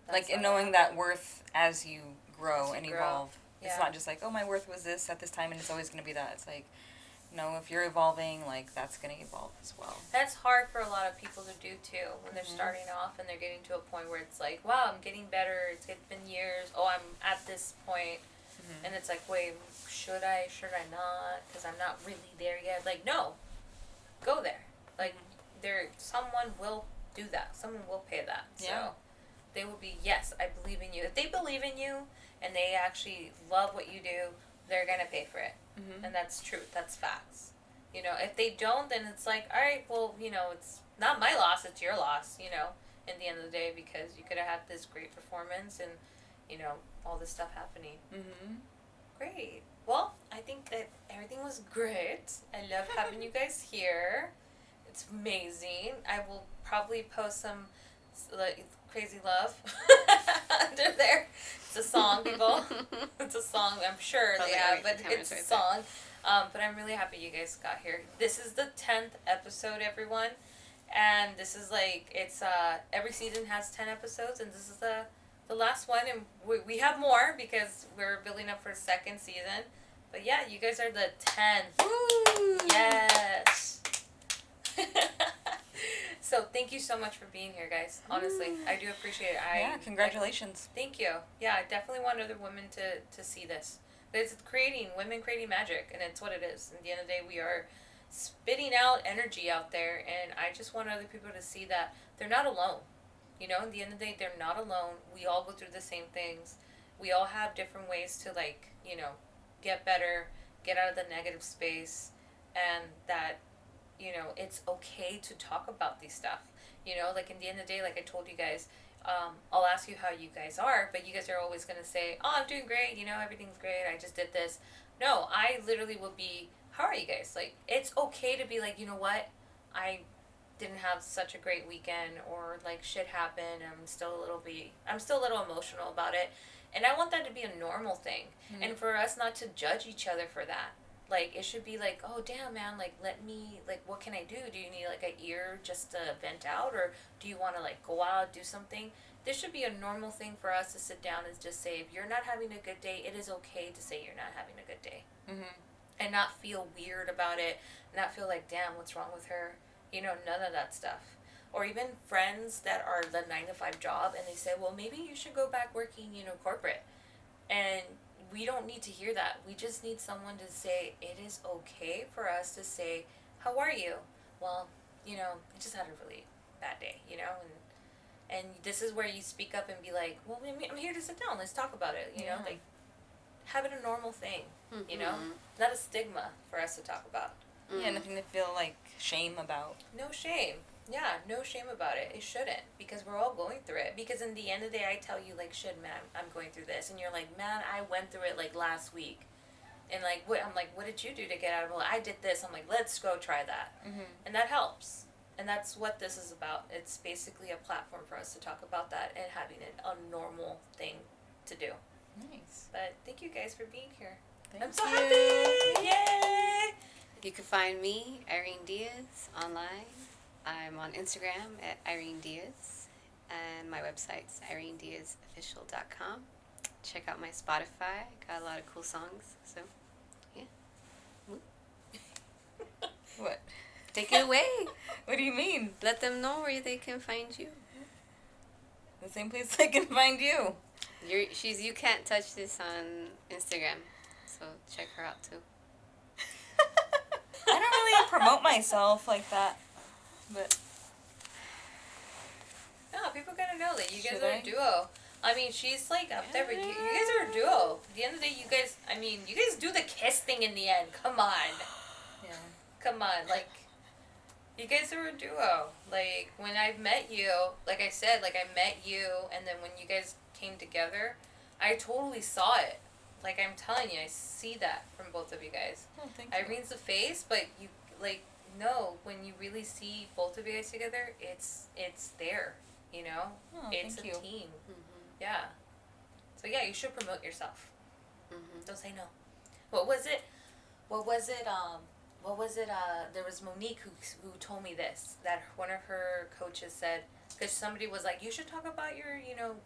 that's Like, and not knowing that worth as you grow As you and grow. evolve. It's Yeah. not just like, oh, my worth was this at this time, and it's always going to be that. It's like, no, if you're evolving, like, that's going to evolve as well. That's hard for a lot of people to do too when they're starting off and they're getting to a point where it's like, wow, I'm getting better. It's been years. Oh, I'm at this point. And it's like, wait, should I not? Because I'm not really there yet. Like, no, go there. Like, someone will do that. Someone will pay that. Yeah. So they will be, yes, I believe in you. If they believe in you and they actually love what you do, they're going to pay for it. And that's truth. That's facts. You know, if they don't, then it's like, all right, well, you know, it's not my loss. It's your loss, you know, in the end of the day, because you could have had this great performance and, you know, all this stuff happening. Great. Well, I think that everything was great. I love having you guys here. It's amazing. I will probably post some like crazy love under there. It's a song, people. It's a song. I'm sure Probably they have, right, but the camera's it's a right song. But I'm really happy you guys got here. This is the 10th episode, everyone. And this is like, it's, every season has 10 episodes, and this is the last one, and we have more, because we're building up for a second season. But yeah, you guys are the 10th. Woo! Yes! So, thank you so much for being here, guys. Honestly, I do appreciate it. Yeah, congratulations. Thank you. Yeah, I definitely want other women to see this. It's women creating magic, and it's what it is. At the end of the day, we are spitting out energy out there, and I just want other people to see that they're not alone. You know, at the end of the day, they're not alone. We all go through the same things. We all have different ways to, like, you know, get better, get out of the negative space, and that, you know, it's okay to talk about these stuff. You know, like, in the end of the day, like I told you guys, I'll ask you how you guys are, but you guys are always going to say, oh, I'm doing great, you know, everything's great, I just did this. No, I literally will be, how are you guys? Like, it's okay to be like, you know what, I didn't have such a great weekend, or like shit happened, I'm still a little emotional about it, and I want that to be a normal thing, and for us not to judge each other for that. Like, it should be like, oh, damn, man, like, what can I do? Do you need, like, an ear just to vent out, or do you want to, like, go out, do something? This should be a normal thing for us to sit down and just say, if you're not having a good day, it is okay to say you're not having a good day. And not feel weird about it, not feel like, damn, what's wrong with her? You know, none of that stuff. Or even friends that are the 9-to-5 job, and they say, well, maybe you should go back working, you know, corporate. And we don't need to hear that. We just need someone to say, it is okay for us to say, how are you? Well, you know, I just had a really bad day, you know, and this is where you speak up and be like, well, I'm here to sit down, let's talk about it, you know, like, have it a normal thing, you know, not a stigma for us to talk about. Yeah, nothing to feel like shame about. No shame. Yeah, no shame about it. It shouldn't, because we're all going through it. Because in the end of the day, I tell you, like, shit, man, I'm going through this. And you're like, man, I went through it, like, last week. And, like, I'm like, what did you do to get out of it? Well, I did this. I'm like, let's go try that. And that helps. And that's what this is about. It's basically a platform for us to talk about that and having it a normal thing to do. Nice. But thank you guys for being here. Thank I'm so you. happy! Yay! You can find me, Irene Diaz, online. I'm on Instagram at Irene Diaz, and my website's irenediazofficial.com. Check out my Spotify. Got a lot of cool songs, so yeah. What? Take it away. What do you mean? Let them know where they can find you. The same place I can find you. You can't touch this on Instagram, so check her out too. I don't really promote myself like that, but No, people gotta know that you guys Should are I? a duo. I mean, she's like up there, but you guys are a duo. At the end of the day, you guys do the kiss thing in the end. Come on. yeah. Come on. Like, you guys are a duo. Like, when I've met you, like I said, like I met you, and then when you guys came together, I totally saw it. Like, I'm telling you, I see that from both of you guys. Oh, thank you. Irene's the face, but you, like, no, when you really see both of you guys together, it's there, you know? Oh, It's thank a you. team. Yeah. So, yeah, you should promote yourself. Don't say no. What was it, there was Monique who told me this, that one of her coaches said, because somebody was like, you should talk about your, you know,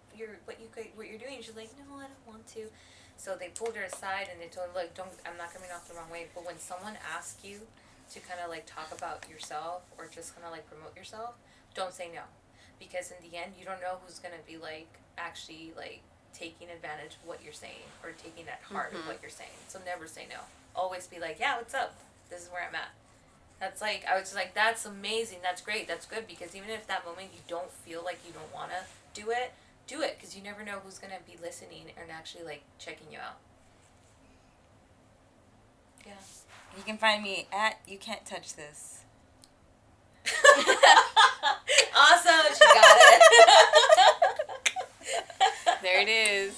what you're doing. She's like, no, I don't want to. So they pulled her aside and they told her, look, I'm not coming off the wrong way, but when someone asks you to kind of like talk about yourself or just kind of like promote yourself, don't say no. Because in the end, you don't know who's going to be like actually like taking advantage of what you're saying or taking at heart of what you're saying. So never say no. Always be like, yeah, what's up? This is where I'm at. That's like, I was just like, that's amazing. That's great. That's good. Because even if that moment you don't feel like you don't want to do it, because you never know who's going to be listening and actually like checking you out. Yeah. You can find me at You Can't Touch This. Awesome. She got it. There it is.